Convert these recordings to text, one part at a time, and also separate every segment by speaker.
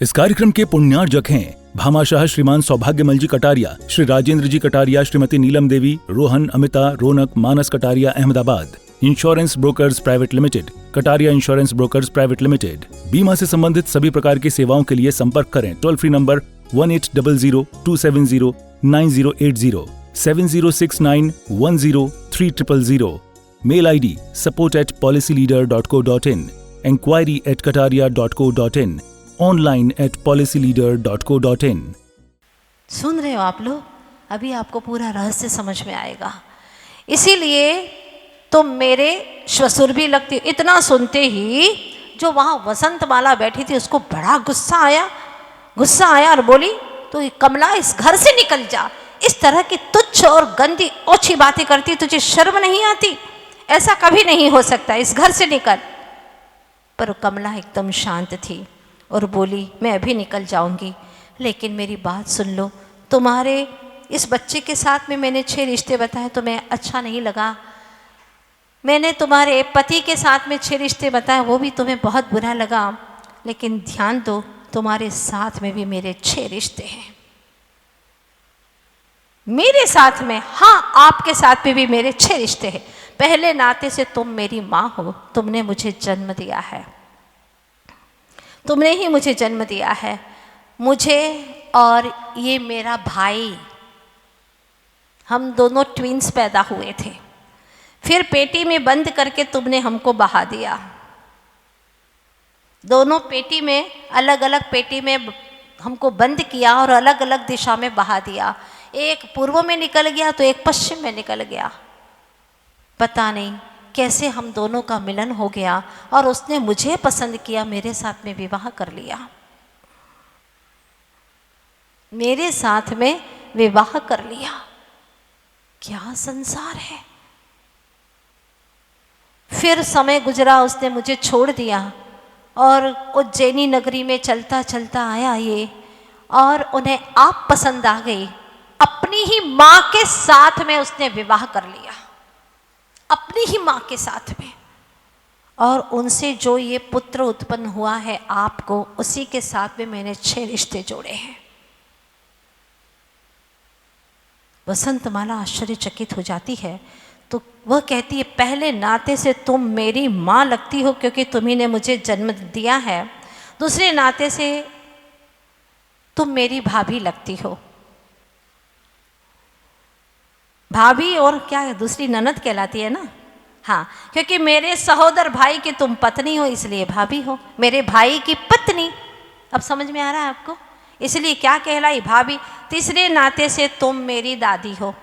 Speaker 1: इस कार्यक्रम के पुण्यार्जक हैं Bhamashah Shriman Saubhagyamal ji Kataria, Shri Rajendra ji Kataria, Shrimati Neelam Devi, Rohan, Amita, Raunak, Manas Kataria, Ahmedabad. Insurance brokers private limited, Kataria insurance brokers private limited. बीमा से संबंधित सभी प्रकार की सेवाओं के लिए संपर्क करें। Toll free number 1800-270-9080, 7069103000। Mail ID support@policyleader.co.in, enquiry@kataria.co.in, online@policyleader.co.in।
Speaker 2: सुन रहे हो आप लोग? अभी आपको पूरा रहस्य समझ में आएगा। इसीलिए तुम मेरे श्वसुर भी लगती। इतना सुनते ही जो वहाँ वसंतमाला बैठी थी उसको बड़ा गुस्सा आया और बोली, तो कमला इस घर से निकल जा। इस तरह की तुच्छ और गंदी ओछी बातें करती, तुझे शर्म नहीं आती? ऐसा कभी नहीं हो सकता, इस घर से निकल। पर कमला एकदम शांत थी और बोली, मैं अभी निकल जाऊंगी, लेकिन मेरी बात सुन लो। तुम्हारे इस बच्चे के साथ में मैंने 6 रिश्ते बताए, तुम्हें अच्छा नहीं लगा। मैंने तुम्हारे पति के साथ में 6 रिश्ते बताए, वो भी तुम्हें बहुत बुरा लगा। लेकिन ध्यान दो, तुम्हारे साथ में भी मेरे 6 रिश्ते हैं। मेरे साथ में, हाँ, आपके साथ में भी मेरे 6 रिश्ते हैं। पहले नाते से तुम मेरी माँ हो, तुमने मुझे जन्म दिया है, तुमने ही मुझे जन्म दिया है। मुझे और ये मेरा भाई, हम दोनों ट्विंस पैदा हुए थे। फिर पेटी में बंद करके तुमने हमको बहा दिया। दोनों पेटी में, अलग अलग पेटी में हमको बंद किया और अलग अलग दिशा में बहा दिया। एक पूर्व में निकल गया तो एक पश्चिम में निकल गया। पता नहीं कैसे हम दोनों का मिलन हो गया और उसने मुझे पसंद किया, मेरे साथ में विवाह कर लिया। मेरे साथ में विवाह कर लिया। क्या संसार है। फिर समय गुजरा, उसने मुझे छोड़ दिया और उज्जैनी नगरी में चलता चलता आया ये, और उन्हें आप पसंद आ गई। अपनी ही माँ के साथ में उसने विवाह कर लिया, अपनी ही माँ के साथ में। और उनसे जो ये पुत्र उत्पन्न हुआ है आपको, उसी के साथ में मैंने 6 रिश्ते जोड़े हैं। वसंतमाला आश्चर्यचकित हो जाती है, तो वह कहती है, पहले नाते से तुम मेरी माँ लगती हो क्योंकि तुम्ही ने मुझे जन्म दिया है। दूसरे नाते से तुम मेरी भाभी लगती हो। भाभी और क्या दूसरी ननद कहलाती है ना? हाँ, क्योंकि मेरे सहोदर भाई की तुम पत्नी हो, इसलिए भाभी हो। मेरे भाई की पत्नी, अब समझ में आ रहा है आपको? इसलिए क्या कहलाई? भाभी। तीसरे नाते से तुम मेरी दादी हो।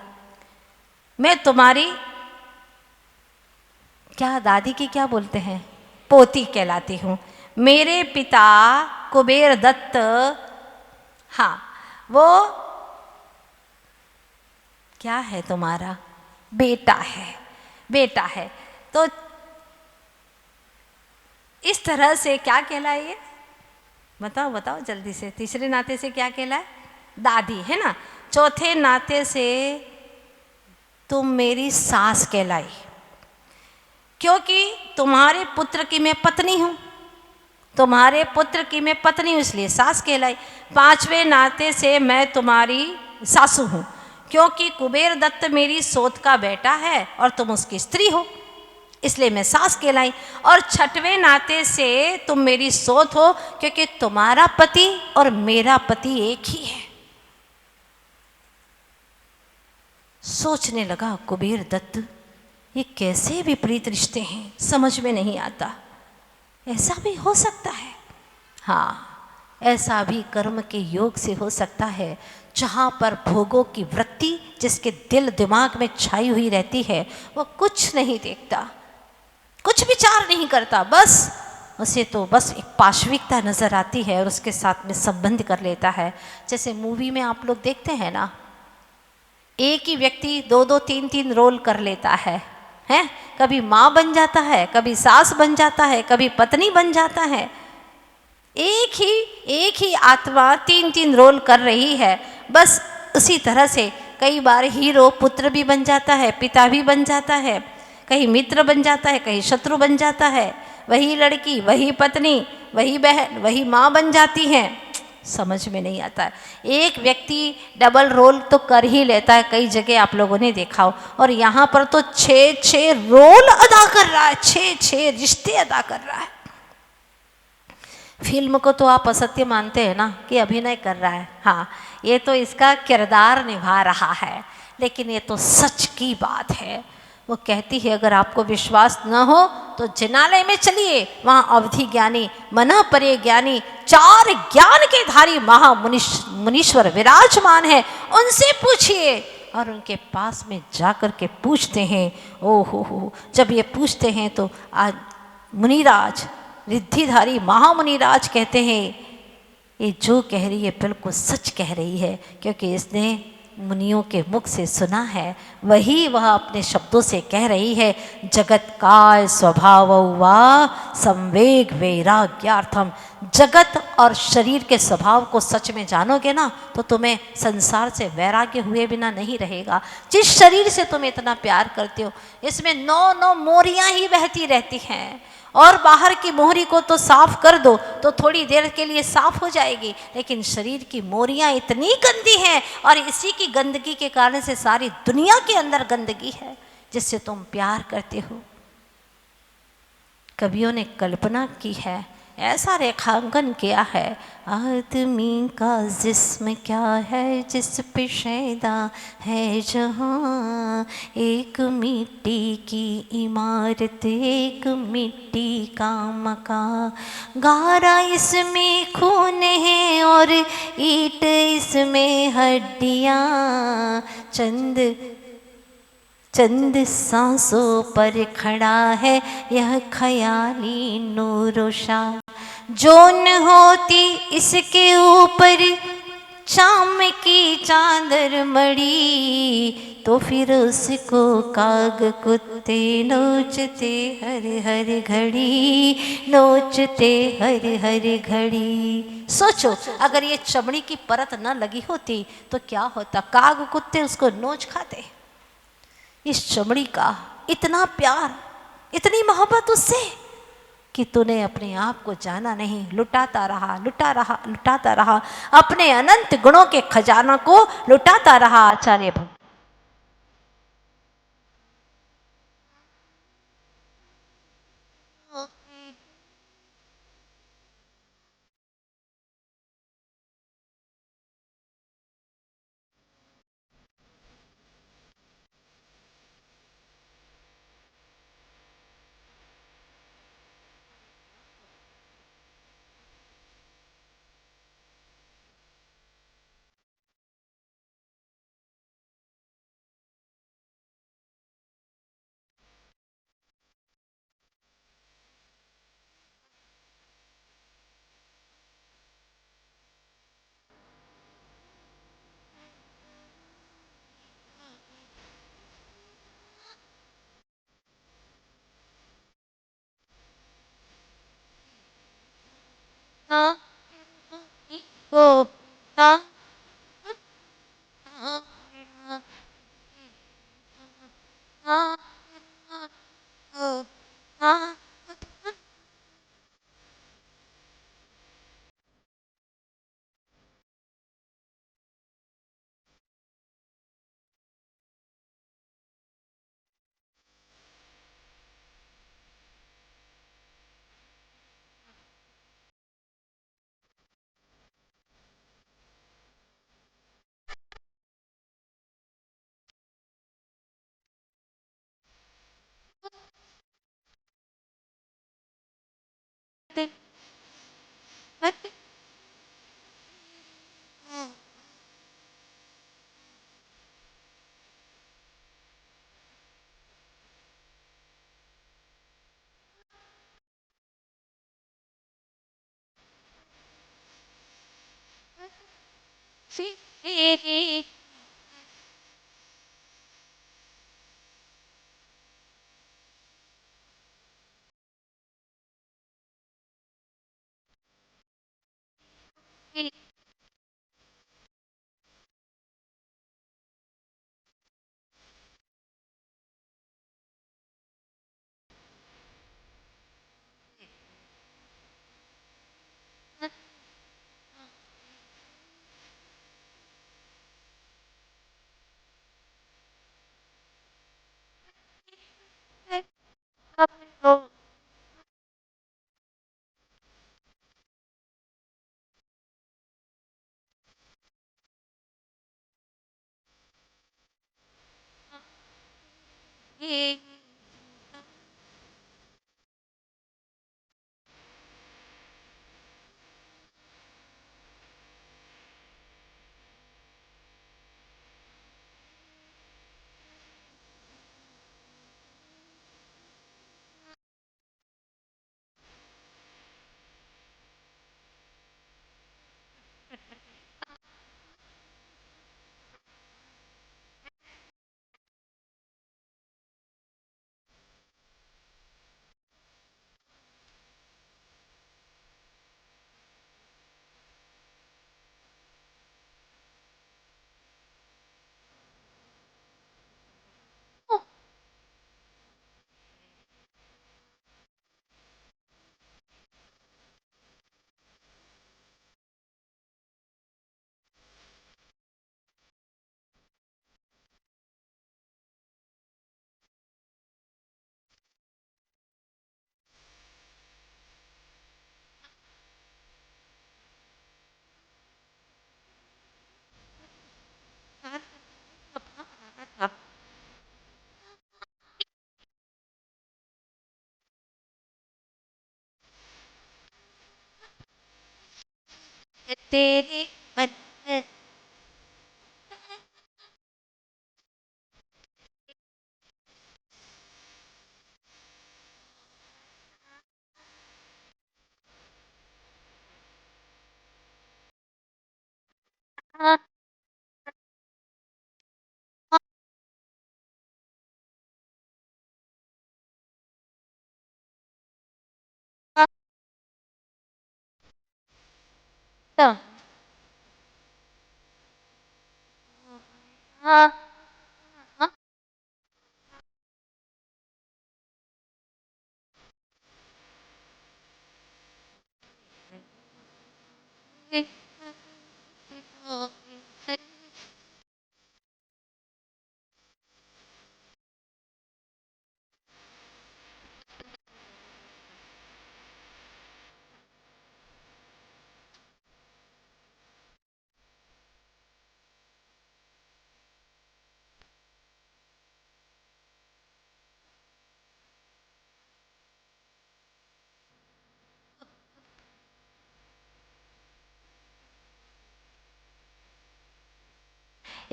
Speaker 2: मैं तुम्हारी, क्या दादी की क्या बोलते हैं, पोती कहलाती हूँ। मेरे पिता कुबेर दत्त, हाँ, वो क्या है तुम्हारा? बेटा है। तो इस तरह से क्या कहलाए ये? बताओ जल्दी से। तीसरे नाते से क्या कहलाए? दादी, है ना? चौथे नाते से तुम मेरी सास कहलाई, क्योंकि तुम्हारे पुत्र की मैं पत्नी हूँ। तुम्हारे पुत्र की मैं पत्नी हूँ, इसलिए सास कहलाई। 5वें नाते से मैं तुम्हारी सासू हूँ, क्योंकि कुबेर दत्त मेरी सोत का बेटा है और तुम उसकी स्त्री हो, इसलिए मैं सास कहलाई। और 6वें नाते से तुम मेरी सोत हो, क्योंकि तुम्हारा पति और मेरा पति एक ही है। सोचने लगा कुबेर दत्त, ये कैसे विपरीत रिश्ते हैं, समझ में नहीं आता। ऐसा भी हो सकता है। हाँ, ऐसा भी कर्म के योग से हो सकता है, जहाँ पर भोगों की वृत्ति जिसके दिल दिमाग में छाई हुई रहती है, वो कुछ नहीं देखता, कुछ विचार नहीं करता, बस उसे तो बस एक पाशविकता नज़र आती है और उसके साथ में संबंध कर लेता है। जैसे मूवी में आप लोग देखते हैं ना, एक ही व्यक्ति 2-2, 3-3 रोल कर लेता है। कभी माँ बन जाता है, कभी सास बन जाता है, कभी पत्नी बन जाता है। एक ही आत्मा 3-3 रोल कर रही है। बस उसी तरह से कई बार हीरो पुत्र भी बन जाता है, पिता भी बन जाता है, कहीं मित्र बन जाता है, कहीं शत्रु बन जाता है। वही लड़की, वही पत्नी, वही बहन, वही माँ बन जाती हैं। समझ में नहीं आता है। एक व्यक्ति डबल रोल तो कर ही लेता है, कई जगह आप लोगों ने देखा हो, और यहाँ पर तो 6 रोल अदा कर रहा है, 6 रिश्ते अदा कर रहा है। फिल्म को तो आप असत्य मानते हैं ना कि अभिनय कर रहा है, हाँ ये तो इसका किरदार निभा रहा है, लेकिन ये तो सच की बात है। वो कहती है अगर आपको विश्वास न हो तो जिनालय में चलिए, वहाँ अवधि ज्ञानी, मनः परे ज्ञानी, 4 ज्ञान के धारी मुनीश्वर विराजमान है, उनसे पूछिए। और उनके पास में जाकर के पूछते हैं, ओ हो, जब ये पूछते हैं तो आज मुनिराज, रिद्धिधारी महामुनिराज कहते हैं ये जो कह रही है बिल्कुल सच कह रही है, क्योंकि इसने मुनियों के मुख से सुना है, वही वह अपने शब्दों से कह रही है। जगत काय स्वभाव वा संवेग वैराग्यार्थम। जगत और शरीर के स्वभाव को सच में जानोगे ना तो तुम्हें संसार से वैराग्य हुए बिना नहीं रहेगा। जिस शरीर से तुम इतना प्यार करते हो, इसमें 9 मोरियां ही बहती रहती हैं, और बाहर की मोहरी को तो साफ कर दो तो थोड़ी देर के लिए साफ हो जाएगी, लेकिन शरीर की मोरियां इतनी गंदी हैं, और इसी की गंदगी के कारण से सारी दुनिया के अंदर गंदगी है जिससे तुम प्यार करते हो। कवियों ने कल्पना की है, ऐसा रेखांकन किया है, आदमी का जिस्म क्या है जिस पे शैदा है जहाँ, एक मिट्टी की इमारत एक मिट्टी का मकान, गारा इसमें खून है और ईंट इसमें हड्डियाँ, चंद सांसों पर खड़ा है यह ख्याली नूरोशा, जो न होती इसके ऊपर शाम की चादर मड़ी, तो फिर उसको काग कुत्ते नोचते हर हर घड़ी, नोचते हर हर घड़ी। सोचो अगर ये चमड़ी की परत न लगी होती तो क्या होता, काग कुत्ते उसको नोच खाते। इस चमड़ी का इतना प्यार, इतनी मोहब्बत उससे कि तूने अपने आप को जाना नहीं, लुटाता रहा, अपने अनंत गुणों के खजाना को लुटाता रहा। आचार्य भक्त
Speaker 3: तेरे मन में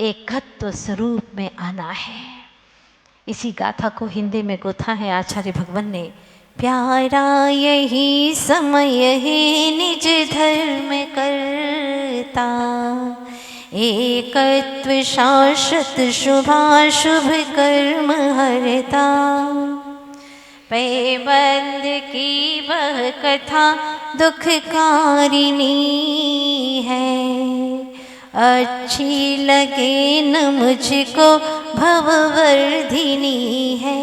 Speaker 2: एकत्व स्वरूप में आना है। इसी गाथा को हिंदी में गोथा है आचार्य भगवान ने। प्यारा यही समय है निज धर्म करता, एकत्व शाश्वत शुभाशुभ कर्म हरता। पैबंद की वह कथा दुखकारिणी है, अच्छी लगे न मुझको भववर्धिनी है।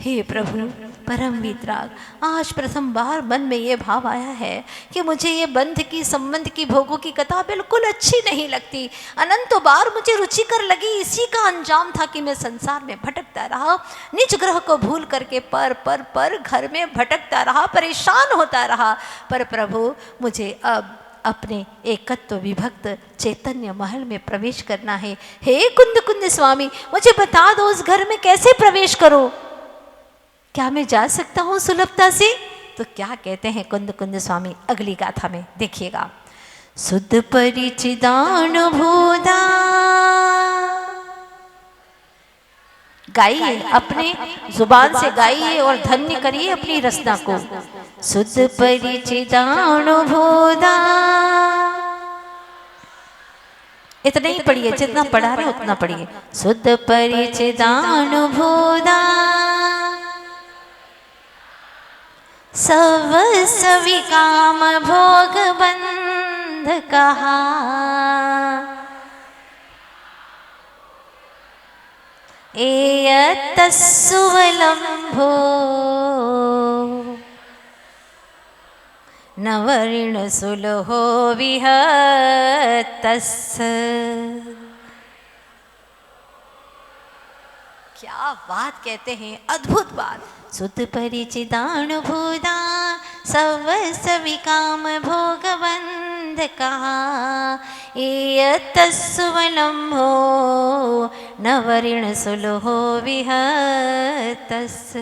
Speaker 2: हे प्रभु परम वितराग, आज प्रथम बार मन में ये भाव आया है कि मुझे ये बंध की संबंध की भोगों की कथा बिल्कुल अच्छी नहीं लगती। अनंतों बार मुझे रुचिकर लगी, इसी का अंजाम था कि मैं संसार में भटकता रहा, निज ग्रह को भूल करके पर घर में भटकता रहा, परेशान होता रहा। पर प्रभु मुझे अब अपने एकत्व विभक्त चैतन्य महल में प्रवेश करना है। हे कुंद कुंद स्वामी, मुझे बता दो उस घर में कैसे प्रवेश करो? क्या मैं जा सकता हूँ सुलभता से? तो क्या कहते हैं कुंद कुंद स्वामी अगली गाथा में, देखिएगा। शुद्ध परिचिदानुभूता, गाइए, अपने जुबान से गाइए और धन्य करिए अपनी रचना को। शुद्ध परिचिदानुभूता, इतना ही पढ़िए, जितना पढ़ा रहे उतना पढ़िए। शुद्ध परिचिदानुभूता, सब सविकाम भोग बंध कहा, एयतस्सुवलंभो नवऋण सुलहो विहतस्स। क्या बात कहते हैं, अद्भुत बात। शुद्ध परिचिदानुभूता, सब सविकाम भोगबंध कहा, एयतस्सुवलंभो नवऋण सुलहो विहतस।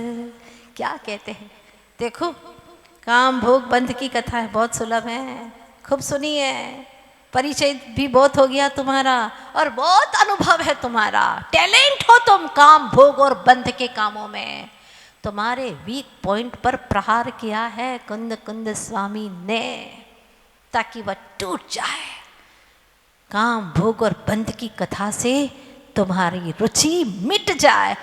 Speaker 2: क्या कहते हैं, देखो काम भोग बंध की कथा है, बहुत सुलभ है, खूब सुनी है, परिचय भी बहुत हो गया तुम्हारा और बहुत अनुभव है तुम्हारा, टैलेंट हो तुम काम भोग और बंध के कामों में। तुम्हारे वीक पॉइंट पर प्रहार किया है कुंद कुंद स्वामी ने, ताकि वह टूट जाए। काम भोग और बंध की कथा से तुम्हारी रुचि मिट जाए।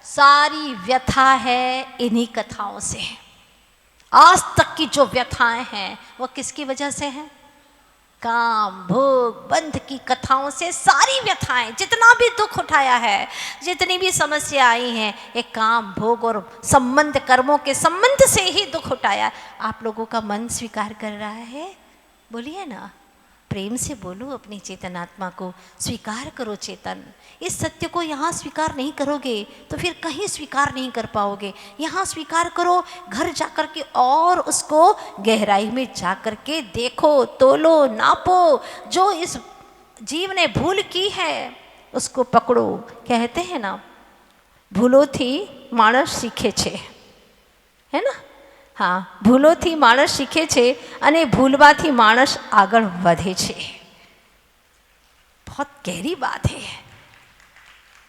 Speaker 2: सारी व्यथा है इन्हीं कथाओं से। आज तक की जो व्यथाएं हैं वो किसकी वजह से हैं? काम भोग बंध की कथाओं से सारी व्यथाएं, जितना भी दुख उठाया है, जितनी भी समस्या आई हैं, एक काम भोग और संबंध कर्मों के संबंध से ही दुख उठाया। आप लोगों का मन स्वीकार कर रहा है? बोलिए ना, प्रेम से बोलो अपनी चेतनात्मा को, स्वीकार करो चेतन। इस सत्य को यहाँ स्वीकार नहीं करोगे तो फिर कहीं स्वीकार नहीं कर पाओगे। यहाँ स्वीकार करो, घर जाकर के और उसको गहराई में जाकर के देखो, तोलो, नापो। जो इस जीव ने भूल की है उसको पकड़ो। कहते हैं ना, भूलो थी मानस सीखे छे, है ना? हाँ, ભૂલોથી માણસ શીખે છે અને ભૂલવાથી માણસ આગળ વધે છે। बहुत गहरी बात है।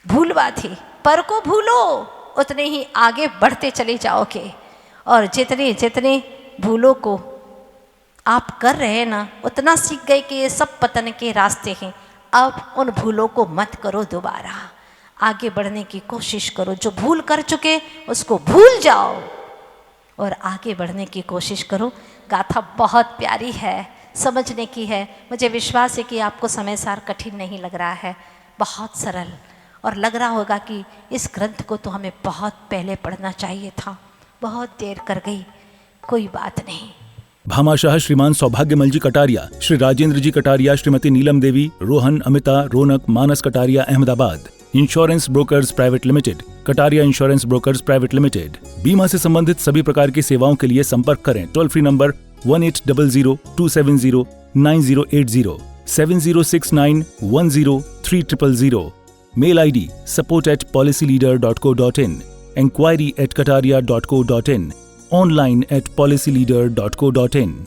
Speaker 2: भूलवाથી, पर को भूलो उतने ही आगे बढ़ते चले जाओगे। और जितने जितने भूलों को आप कर रहे हैं ना, उतना सीख गए कि ये सब पतन के रास्ते हैं। अब उन भूलों को मत करो दोबारा, आगे बढ़ने की कोशिश करो। जो भूल कर चुके उसको भूल जाओ और आगे बढ़ने की कोशिश करो। गाथा बहुत प्यारी है, समझने की है। मुझे विश्वास है कि आपको समय सार कठिन नहीं लग रहा है, बहुत सरल, और लग रहा होगा कि इस ग्रंथ को तो हमें बहुत पहले पढ़ना चाहिए था, बहुत देर कर गई, कोई बात नहीं।
Speaker 1: Bhamashah Shriman Saubhagyamal ji Kataria, Shri Rajendra ji Kataria, Shrimati Neelam Devi, Rohan, Amita, Raunak, Manas Kataria, Ahmedabad. Insurance brokers private limited, Kataria insurance brokers private limited. बीमा से संबंधित सभी प्रकार की सेवाओं के लिए संपर्क करें। Toll free number 1800-270-9080, 7069103000। Mail ID support@policyleader.co.in, enquiry@kataria.co.in, online@policyleader.co.in।